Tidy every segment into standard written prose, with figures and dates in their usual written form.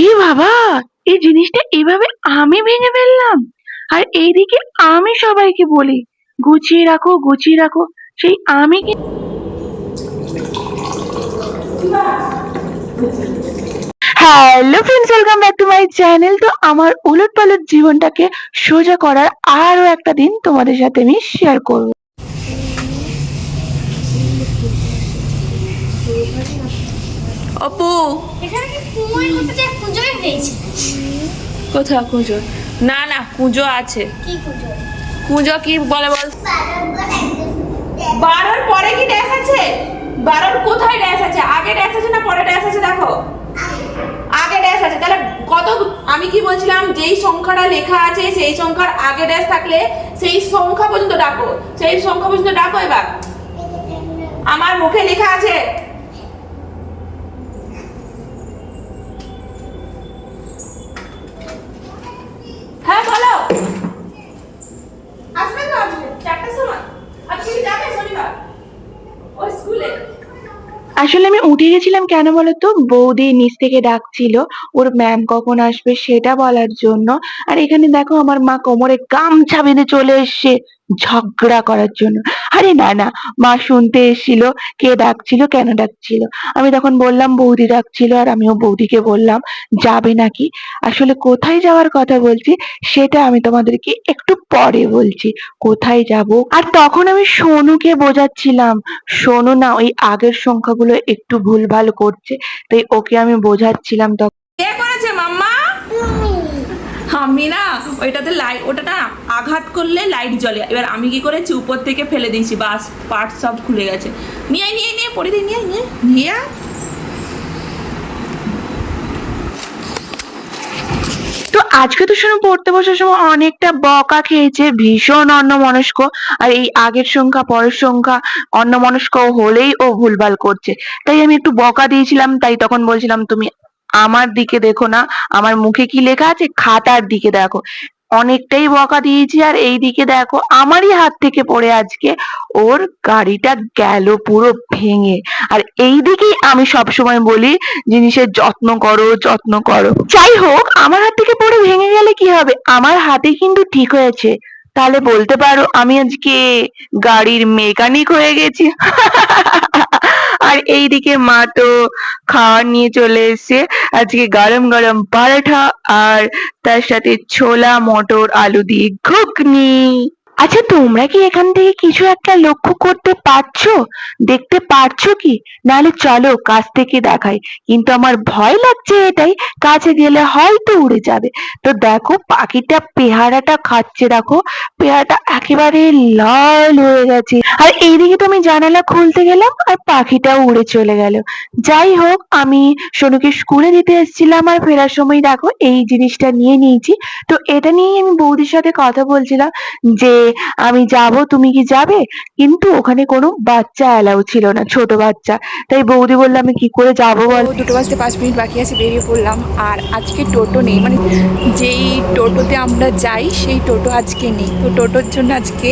এ বাবা! এই জিনিসটা এভাবে আমি ভেঙে ফেললাম। আর এইদিকে আমি সবাইকে বলি, গুছিয়ে রাখো, গুছিয়ে রাখো। সেই আমি কি hello friends, welcome back to my channel. তো আমার উলটপালট জীবনটাকে সোজা করার আরো একটা দিন তোমাদের সাথে আমি শেয়ার করব। অপু, এখানে কি কুমোর মতো যে কুঁজোই হয়েছে? কোথায় কুঁজো? না না, কুঁজো আছে। কি কুঁজো? কুঁজো কি বলে বল? 12-র পরে কি ড্যাশ আছে? 12-র কোথায় ড্যাশ আছে? আগে ড্যাশ আছে না পরে ড্যাশ আছে? দেখো, আগে ড্যাশ আছে। তাহলে কত? আমি কি বলছিলাম, যেই সংখ্যাটা লেখা আছে সেই সংখ্যার আগে ড্যাশ থাকলে সেই সংখ্যা পর্যন্ত ডাকো, সেই সংখ্যা পর্যন্ত ডাকো। এবার আমার মুখে লেখা আছে। হ্যাঁ বলো। আসবে তো, আসবে 4টার সময়। আজকে কি যাবে শনিবার ওই স্কুলে? আসলে আমি উঠে গেছিলাম কেন বলতো, বৌদি নিচ থেকে ডাকছিল ওর ম্যাম কখন আসবে সেটা বলার জন্য। আর এখানে দেখো আমার মা কোমরে গামছা বেঁধে চলে এসছে ঝগড়া করার জন্য। আরে না না, মা শুনতে এসেছিল কে ডাকছিল, কেন ডাকছিল। আমি তখন বললাম বৌদি ডাকছিল, আর আমিও বৌদিকে বললাম যাবে নাকি। আসলে কোথায় যাওয়ার কথা বলছি সেটা আমি তোমাদেরকে একটু পরে বলছি, কোথায় যাব। আর তখন আমি সোনুকে বোঝাচ্ছিলাম, সোনু না ওই আগের সংখ্যাগুলো একটু ভুলভাল করছে, তাই ওকে আমি বোঝাচ্ছিলাম তখন। কে করেছে মাম্মা? আমি না, ওইটাতে লাইট, ওটা না আঘাত করলে লাইট জ্বলে। এবার আমি কি করেছি, উপর থেকে ফেলে দিয়েছি, বাস পার্ট সব খুলে গেছে। নিয়ে নিয়ে নিয়ে পড়ে দিই, নিয়ে নিয়ে নিয়ে তো আজকে তো শোনো পড়তে বসার সময় অনেকটা বকা খেয়েছে, ভীষণ অন্যমনস্ক। আর এই আগের সংখ্যা পরের সংখ্যা অন্যমনস্ক হলেই ও ভুলভাল করছে। তাই আমি একটু বকা দিয়েছিলাম, তাই তখন বলছিলাম তুমি আমার দিকে দেখো না, আমার মুখে কি লেখা আছে খাতার দিকে দেখো। অনেকটাই বকা দিয়েছি, আর এইদিকে দেখো আমারই হাত থেকে পড়ে আজকে ওর গাড়িটা গেল পুরো ভেঙে। আর এইদিকেই আমি সবসময় বলি জিনিসের যত্ন করো, যত্ন করো। যাই হোক, আমার হাত থেকে পড়ে ভেঙে গেলে কি হবে, আমার হাতে কিন্তু ঠিক হয়েছে। তাহলে বলতে পারো আমি আজকে গাড়ির মেকানিক হয়ে গেছি। আর এইদিকে মা তো খাওয়ার নিয়ে চলে এসেছে, আজকে গরম গরম পরোটা আর তার সাথে ছোলা মটর আলু দিয়ে ঘুগনি। আচ্ছা, তোমরা কি এখান থেকে কিছু একটা লক্ষ্য করতে পারছো, দেখতে পারছো কি? নাহলে চলো কাছ থেকে দেখাই। কিন্তু আমার ভয় লাগছে এটাই, কাছে গেলে হয়তো উড়ে যাবে। তো দেখো পাখিটা পেয়ারাটা খাচ্ছে, দেখো পেয়ারাটা একেবারে লাল হয়ে গেছে। আর এইদিকে তো আমি জানালা খুলতে গেলাম আর পাখিটাও উড়ে চলে গেল। যাই হোক, আমি সোনুকে স্কুলে দিতে এসেছিলাম, আর ফেরার সময় দেখো এই জিনিসটা নিয়ে নিয়েছি। তো এটা নিয়েই আমি বৌদির সাথে কথা বলছিলাম যে আমি যাব, তুমি কি যাবে? কিন্তু ওখানে কোনো বাচ্চা অ্যালাউ ছিল না, ছোট বাচ্চা। তাই বৌদি বলল আমি কি করে যাবো তো বল। 2টো বাজতে 5 মিনিট বাকি আছে, বেরিয়ে পড়লাম। আর আজকে টোটো নেই, মানে যেই টোটোতে আমরা যাই সেই টোটো আজকে নেই। তো টোটোর জন্য আজকে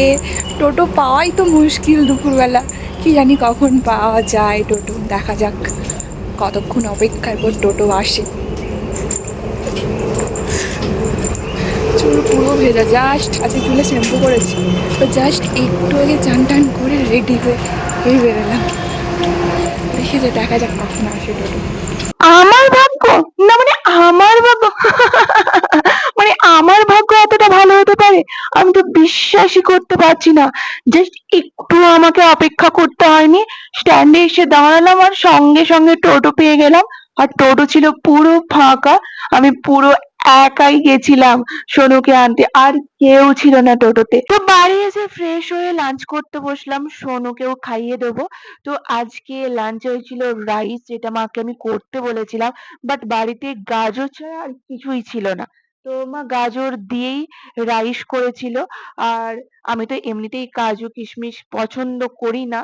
টোটো পাওয়াই তো মুশকিল দুপুরবেলা। কি জানি কখন পাওয়া যায় টোটো, দেখা যাক কতক্ষণ অপেক্ষার পর টোটো আসে। চুল পুরো ভেজা, জাস্ট আজকে চুলে শ্যাম্পু করেছি, তো জাস্ট একটু আগে চান টান করে রেডি হয়ে এই বেরোলাম। দেখে যে দেখা যাক কখন আসে টোটো। আমার ভাগ্য, না মানে আমার ভাগ্য, মানে আমার ভাগ্য এতটা ভালো হতে পারে, আমি তো বিশ্বাসই করতে পারছি না। জাস্ট একটু আমাকে অপেক্ষা করতে হয়নি, স্ট্যান্ডে এসে দাঁড়ালাম আর সঙ্গে সঙ্গে টোটো পেয়ে গেলাম। আর টোটো ছিল পুরো ফাঁকা, আমি পুরো একাই গেছিলাম সোনুকে আনতে, আর কেউ ছিল না টোটোতে। তো বাড়ি এসে ফ্রেশ হয়ে লাঞ্চ করতে বসলাম, সোনুকেও খাইয়ে দেবো। তো আজকে লাঞ্চে হয়েছিল রাইস, যেটা মাকে আমি করতে বলেছিলাম, বাট বাড়িতে গাজর ছাড়া আর কিছুই ছিল না। তো মা গাজর দিয়েই রাইস করেছিল। আর আমি তো এমনিতেই কাজু কিশমিশ পছন্দ করি না।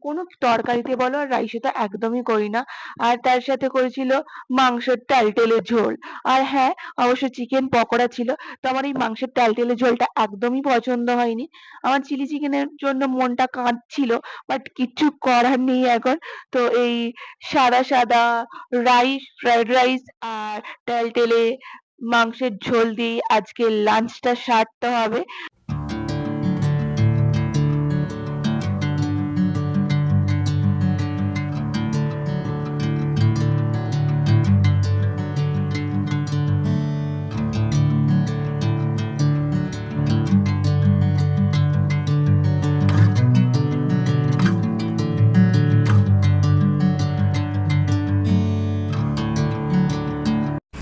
কোনো তরকারিতে বলো আর রাইসে তো একদমই করি না। আর তার সাথে করেছিল মাংসের টেলটেলে ঝোল। আর হ্যাঁ, অবশ্য চিকেন পকোড়া ছিল। তো আমার এই মাংসের টেলটেলে ঝোলটা একদমই পছন্দ হয়নি। আমার চিলি চিকেনের জন্য মনটা কাঁদছিল, বাট কিচ্ছু করার নেই এখন। তো এই সাদা সাদা রাইস, ফ্রাইড রাইস আর টেলটেলে মাংসের ঝোল দিয়ে আজকে লাঞ্চটা সারতে হবে।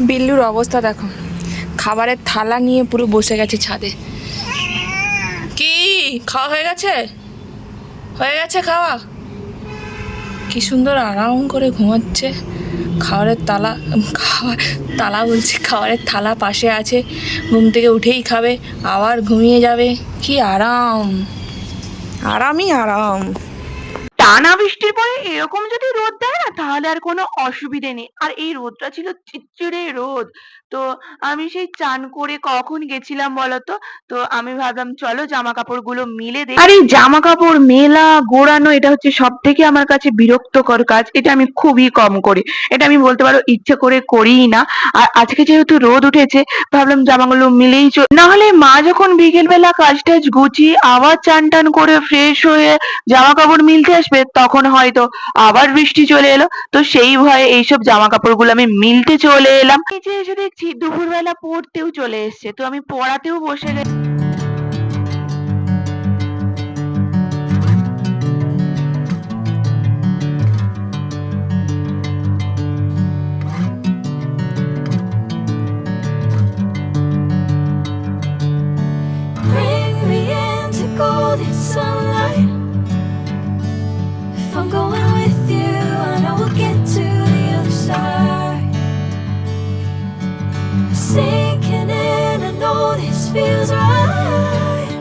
বিল্লুর অবস্থা দেখো, খাবারের থালা নিয়ে পুরো বসে গেছে ছাদে। কি খাওয়া হয়ে গেছে? হয়ে গেছে খাওয়া? কি সুন্দর আরাম করে ঘুমাচ্ছে। খাবারের তালা বলছে, খাবারের থালা পাশে আছে, ঘুম থেকে উঠেই খাবে, আবার ঘুমিয়ে যাবে। কি আরাম, আরামই আরাম। টানা বৃষ্টির পরে এরকম যদি রোদ দেয় না, তাহলে আর কোনো অসুবিধে নেই। আর এই রোদটা ছিল চিচ্চিড়ে রোদ। তো আমি সেই চান করে কখন গেছিলাম বলতো? তো আমি ভাবলাম চলো জামা কাপড়গুলো মিলে দেই। আর এই জামা কাপড় মেলা গোড়ানো এটা হচ্ছে সব থেকে আমার কাছে বিরক্তকর কাজ। এটা আমি খুবই কম করি। এটা আমি বলতে পারো ইচ্ছে করে করিই না। আর আজকে যেহেতু রোদ উঠেছে, ভাবলাম জামাগুলো মিলেই নাহলে মা যখন বিকেল বেলা কাজ টাজ গুছিয়ে আবার চান টান করে ফ্রেশ হয়ে জামা কাপড় মিলতে আসবে, তখন হয়তো আবার বৃষ্টি চলে এলো। তো সেই ভয়ে এইসব জামা কাপড়গুলো আমি মিলতে চলে এলাম। এই যে এসে দেখছি দুপুরবেলা পড়তেও চলে এসছে, তো আমি পড়াতেও বসে গেছি। Bring me into golden sunlight. If I'm going with you, I know we'll get to the other side. Sinking in, I know this feels right.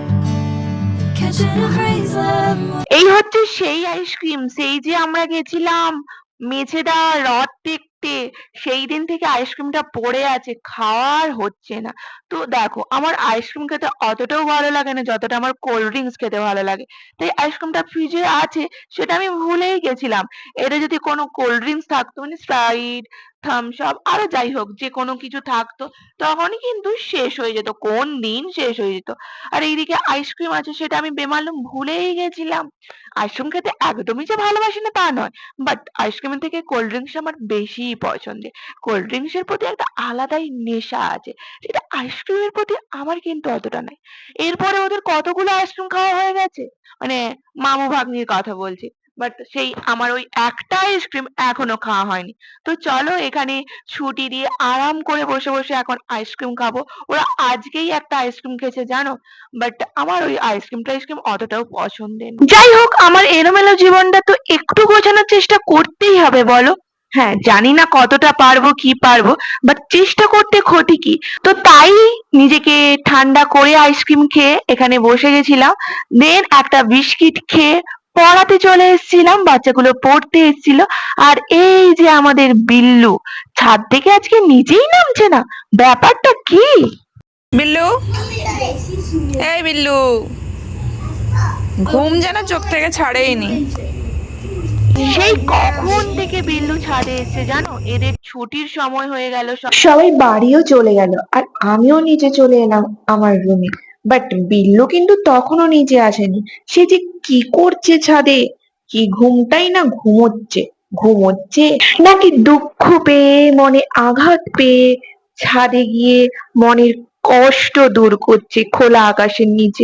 Catching a craze love. এই হচ্ছে সেই আইসক্রিম, সেই যে আমরা গেছিলাম মেছেদা হ্রদ দেখতে, সেই দিন থেকে আইসক্রিমটা পড়ে আছে, খাওয়ার হচ্ছে না। তো দেখো, আমার আইসক্রিম খেতে অতটাও ভালো লাগে না যতটা আমার কোল্ড ড্রিঙ্কস খেতে ভালো লাগে। তাই আইসক্রিমটা ফ্রিজে আছে, সেটা আমি ভুলেই গেছিলাম। এটা যদি কোনো কোল্ড ড্রিঙ্কস থাকতো, মানে স্প্রাইট, থামস আপ, আরো যাই হোক যে কোনো কিছু থাকতো, তখনই কিন্তু শেষ হয়ে যেত, কোন দিন শেষ হয়ে যেত। আর এইদিকে আইসক্রিম আছে, সেটা আমি বেমালুম ভুলেই গেছিলাম। আইসক্রিম খেতে একদমই যে ভালোবাসি না তা নয়, বাট আইসক্রিমের থেকে কোল্ড ড্রিঙ্কস আমার বেশিই পছন্দের। কোল্ড ড্রিঙ্কস এর প্রতি একটা আলাদাই নেশা আছে, যেটা আইসক্রিমের প্রতি আমার কিন্তু অতটা নাই। এরপরে ওদের কতগুলো আইসক্রিম খাওয়া হয়ে গেছে, মানে মামু ভাগ্নির কথা বলছি, বাট সেই আমার ওই একটা আইসক্রিম এখনো খাওয়া হয়নি। তো চলো, এখানে ছুটি দিয়ে আরাম করে বসে বসে এখন আইসক্রিম খাবো। ওরা আজকেই একটা আইসক্রিম খেয়েছে জানো, বাট আমার ওই আইসক্রিম টাইসক্রিম অতটাও পছন্দের না। যাই হোক, আমার এলোমেলো জীবনটা তো একটু গোছানোর চেষ্টা করতেই হবে বলো। হ্যাঁ, জানি না কতটা পারবো কি পারবো, বাট চেষ্টা করতে ক্ষতি কি। তো তাই নিজেকে ঠান্ডা করে আইসক্রিম খেয়ে এখানে বসে গেছিলাম, দেন একটা বিস্কিট খেয়ে পড়াতে চলে এসেছিলাম, বাচ্চাগুলো পড়তে এসেছিল। আর এই যে আমাদের বিল্লু ছাদ থেকে আজকে নিজেই নামছে না, ব্যাপারটা কি? বিল্লু, এই বিল্লু, ঘুম যেন চোখ থেকে ছাড়েইনি। সেই কখন থেকে বিল্লু ছাদে এসেছে জানো, এদের ছুটির সময় হয়ে গেল, সবাই বাড়িও চলে গেল, আর আমিও নিচে চলে এলাম আমার রুমে। বাট বিল্লু কিন্তু তখনও নিচে আসেনি। সে যে কি করছে ছাদে, কি ঘুমটাই না ঘুমোচ্ছে, ঘুমোচ্ছে নাকি দুঃখ পেয়ে, মনে আঘাত পেয়ে ছাদে গিয়ে মনের কষ্ট দূর করছে খোলা আকাশের নিচে।